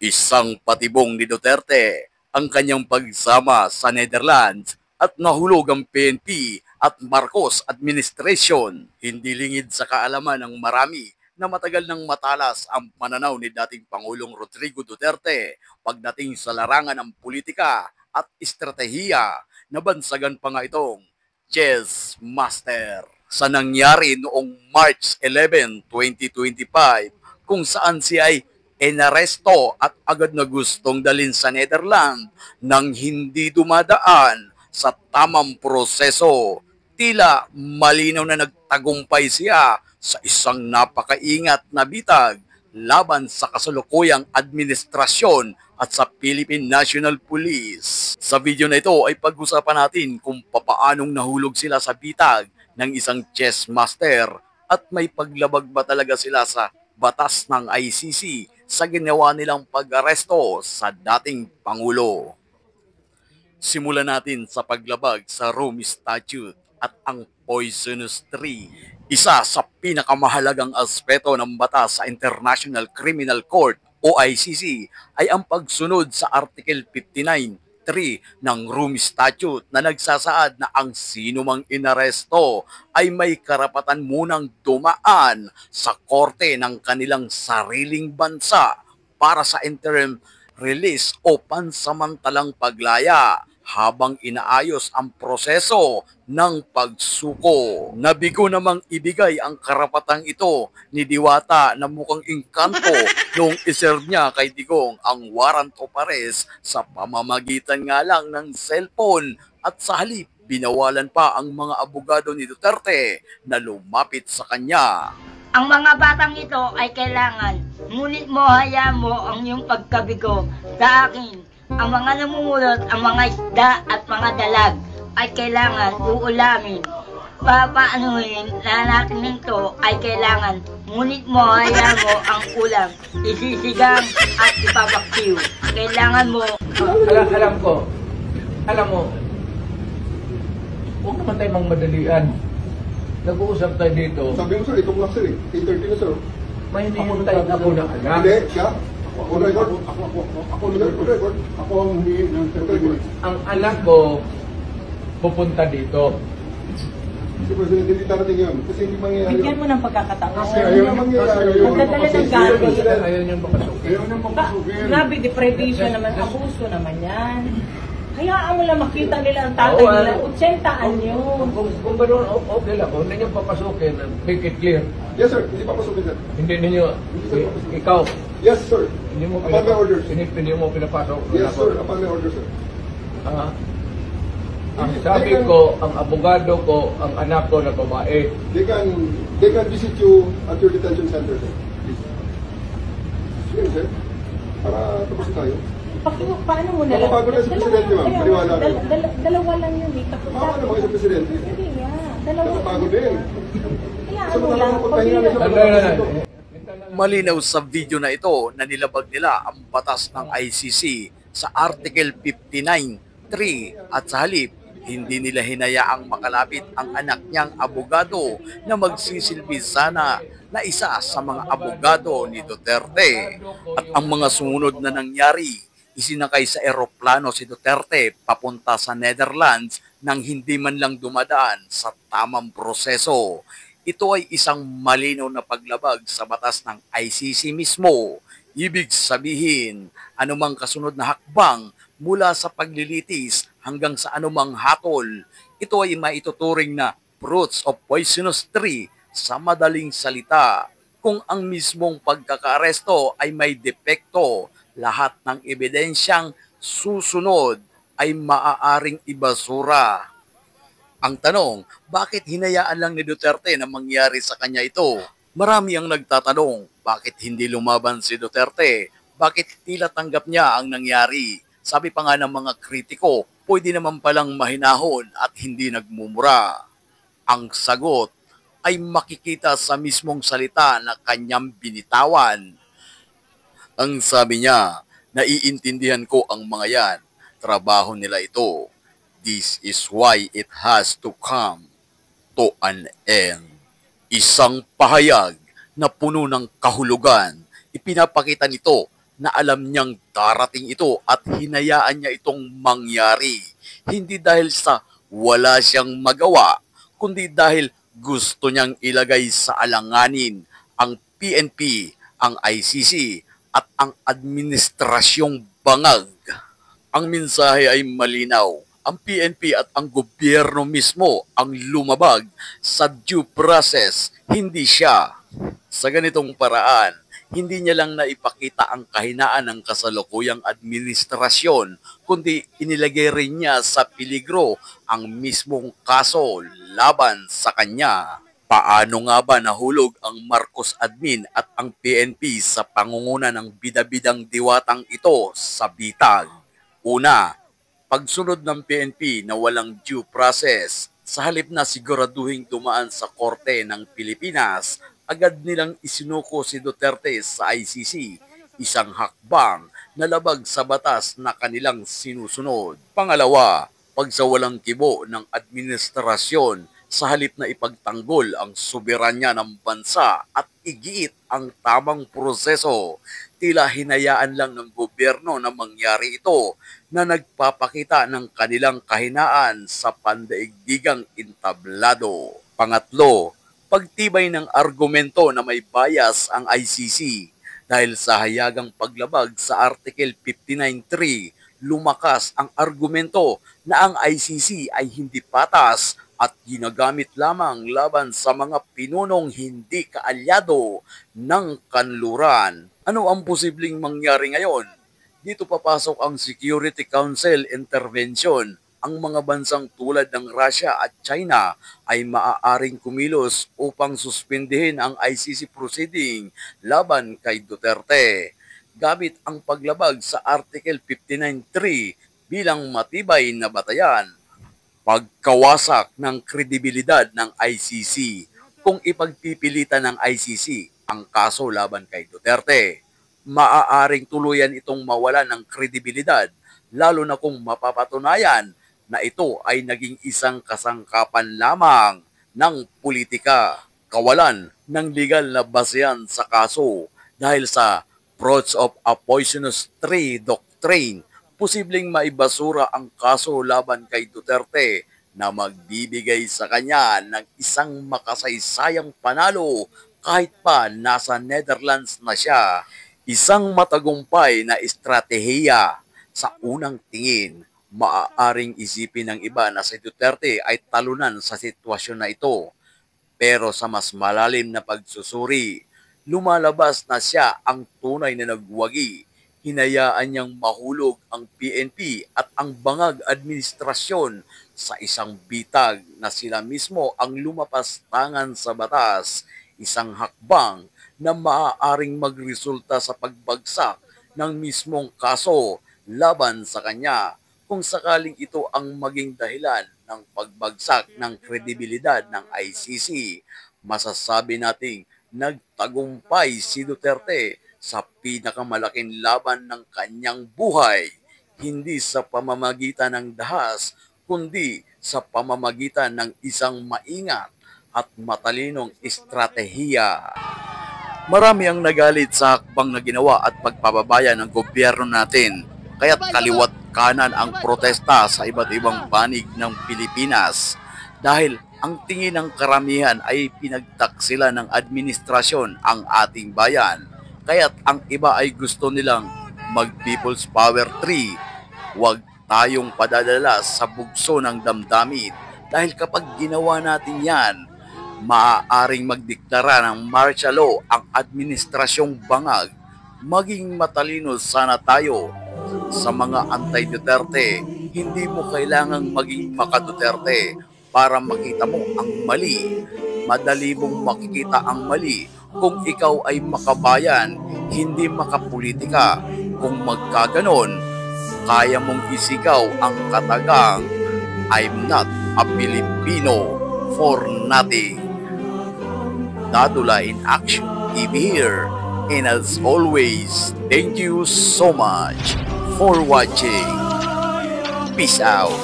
Isang patibong ni Duterte ang kanyang pagsama sa Netherlands at nahulog ang PNP at Marcos administration. Hindi lingid sa kaalaman ng marami na matagal nang matalas ang pananaw ni dating Pangulong Rodrigo Duterte pagdating sa larangan ng politika at estratehiya. Nabansagan pa nga itong chess master sa nangyari noong March 11, 2025 kung saan siya ay inaresto at agad na gustong dalhin sa Netherlands nang hindi dumadaan sa tamang proseso. Tila malinaw na nagtagumpay siya sa isang napakaingat na bitag laban sa kasalukuyang administrasyon at sa Philippine National Police. Sa video na ito ay pag-usapan natin kung papaanong nahulog sila sa bitag ng isang chess master at may paglabag ba talaga sila sa batas ng ICC sa ginawa nilang pag-aresto sa dating Pangulo. Simulan natin sa paglabag sa Rome Statute at ang Poisonous Tree. Isa sa pinakamahalagang aspeto ng batas sa International Criminal Court o ICC ay ang pagsunod sa Article 59(3) ng Rome Statute na nagsasaad na ang sinumang inaresto ay may karapatan munang dumaan sa korte ng kanilang sariling bansa para sa interim release o pansamantalang paglaya habang inaayos ang proseso ng pagsuko. Nabigo namang ibigay ang karapatang ito ni Diwata na mukhang engkanto noong iserve niya kay Digong ang warrant of arrest sa pamamagitan nga lang ng cellphone at sa halip binawalan pa ang mga abogado ni Duterte na lumapit sa kanya. Ang mga batang ito ay kailangan, ngunit mo hayaan mo ang iyong pagkabigo sa akin. Ang mga namumulot, ang mga isda at mga dalag ay kailangan uulamin. Papaanuhin na natin nito ay kailangan, ngunit mo hayaan mo ang ulam, isisigang at ipapaksiw. Kailangan mo... Alam mo, huwag naman tayo mang madalian. Nag-uusap tayo dito. Sabi mo sir, itong lang sir eh. 8:30 na sir. May hindi yung tayo ako na alam. Hindi, siya. Ako record. Ako record. Ako ang humihin ng record. Ang anak ko pupunta dito. Si President, hindi darating yun. Kasi hindi mangyayari. Bigyan mo ng pagkakataon. Kasi ayaw na mangyayari. Magdadala ng gamit. Ayaw niyang papasukin. Ayaw na papasukin. Grabe, deprivation naman. Abuso naman yan. Hayaan mo lang makita nila ang tatay nila. 80 anyo. Kung gano'n, okay lang. Kung hindi niyo papasukin, make it clear. Yes sir, hindi papasukin sir. Hindi ninyo, ikaw, Yes sir. hindi mo Upon my orders. Hindi mo pinapasok. Yes sir, upon my orders sir. Ang sabi ko, ang abogado ko, ang anak ko na babae. They can visit you at your detention center sir. Please. Sige sir. Para tapos tayo. Paano mo na lang? Mapapagod na si Presidente ma'am. Paniwala kayo. Dalawa lang yun eh. Mama naman si Presidente. Hindi nga. Dalawa. Napapagod din. Hayaan mo lang. Malinaw sa video na ito na nilabag nila ang batas ng ICC sa Article 59(3) at sa halip, hindi nila hinayaang makalapit ang anak niyang abogado na magsisilbi sana na isa sa mga abogado ni Duterte. At ang mga sumunod na nangyari, isinakay sa eroplano si Duterte papunta sa Netherlands nang hindi man lang dumadaan sa tamang proseso. Ito ay isang malinaw na paglabag sa batas ng ICC mismo. Ibig sabihin, anumang kasunod na hakbang mula sa paglilitis hanggang sa anumang hatol, ito ay maituturing na fruits of poisonous tree sa madaling salita. Kung ang mismong pagkakaaresto ay may depekto, lahat ng ebidensyang susunod ay maaaring ibasura. Ang tanong, bakit hinayaan lang ni Duterte na mangyari sa kanya ito? Marami ang nagtatanong, bakit hindi lumaban si Duterte? Bakit tila tanggap niya ang nangyari? Sabi pa nga ng mga kritiko, pwede naman palang mahinahon at hindi nagmumura. Ang sagot ay makikita sa mismong salita na kanyang binitawan. Ang sabi niya, naiintindihan ko ang mga yan. Trabaho nila ito. This is why it has to come to an end. Isang pahayag na puno ng kahulugan. Ipinapakita nito na alam niyang darating ito at hinayaan niya itong mangyari. Hindi dahil sa wala siyang magawa, kundi dahil gusto niyang ilagay sa alanganin ang PNP, ang ICC at ang administrasyong bangag. Ang mensahe ay malinaw. Ang PNP at ang gobyerno mismo ang lumabag sa due process, hindi siya. Sa ganitong paraan, hindi niya lang naipakita ang kahinaan ng kasalukuyang administrasyon, kundi inilagay rin niya sa peligro ang mismong kaso laban sa kanya. Paano nga ba nahulog ang Marcos admin at ang PNP sa pangunguna ng bidabidang diwatang ito sa bitag? Una, pagsunod ng PNP na walang due process, sa halip na siguraduhing dumaan sa korte ng Pilipinas, agad nilang isinuko si Duterte sa ICC, isang hakbang na labag sa batas na kanilang sinusunod. Pangalawa, pagsawalang kibo ng administrasyon sa halip na ipagtanggol ang soberanya ng bansa at igiit ang tamang proseso, tila hinayaan lang ng gobyerno na mangyari ito na nagpapakita ng kanilang kahinaan sa pandaigdigang entablado. Pangatlo, pagtibay ng argumento na may bias ang ICC dahil sa hayagang paglabag sa Article 59.3, lumakas ang argumento na ang ICC ay hindi patas at ginagamit lamang laban sa mga pinunong hindi kaalyado ng kanluran. Ano ang posibleng mangyari ngayon? Dito papasok ang Security Council intervention. Ang mga bansang tulad ng Russia at China ay maaaring kumilos upang suspindihin ang ICC proceeding laban kay Duterte, gamit ang paglabag sa Article 59.3 bilang matibay na batayan. Pagkawasak ng kredibilidad ng ICC. Kung ipagpipilitan ng ICC ang kaso laban kay Duterte, maaaring tuluyan itong mawala ng kredibilidad, lalo na kung mapapatunayan na ito ay naging isang kasangkapan lamang ng politika. Kawalan ng legal na basehan sa kaso dahil sa Fruits of a Poisonous Tree Doctrine, posibleng maibasura ang kaso laban kay Duterte na magbibigay sa kanya ng isang makasaysayang panalo kahit pa nasa Netherlands na siya. Isang matagumpay na estratehiya. Sa unang tingin, maaaring isipin ng iba na si Duterte ay talunan sa sitwasyon na ito. Pero sa mas malalim na pagsusuri, lumalabas na siya ang tunay na nagwagi. Hinayaan niyang mahulog ang PNP at ang bangag administrasyon sa isang bitag na sila mismo ang lumapas tangan sa batas, isang hakbang na maaaring magresulta sa pagbagsak ng mismong kaso laban sa kanya kung sakaling ito ang maging dahilan ng pagbagsak ng kredibilidad ng ICC. Masasabi nating nagtagumpay si Duterte sa pinakamalaking laban ng kanyang buhay, hindi sa pamamagitan ng dahas, kundi sa pamamagitan ng isang maingat at matalinong estratehiya. Marami ang nagalit sa hakbang na ginawa at pagpapabaya ng gobyerno natin, kaya't kaliwat kanan ang protesta sa iba't ibang panig ng Pilipinas dahil ang tingin ng karamihan ay pinagtaksila ng administrasyon ang ating bayan. Kaya't ang iba ay gusto nilang mag-People's Power 3. Huwag tayong padadala sa bugso ng damdamin dahil kapag ginawa natin yan, maaaring magdiklara ng martial law ang administrasyong bangag. Maging matalino sana tayo. Sa mga anti-Duterte, hindi mo kailangang maging maka-Duterte para makita mo ang mali. Madali mong makikita ang mali kung ikaw ay makabayan, hindi makapolitika. Kung magkaganon, kaya mong isigaw ang katagang, I'm not a Filipino for nothing. Dadula in Action TV here. And as always, thank you so much for watching. Peace out.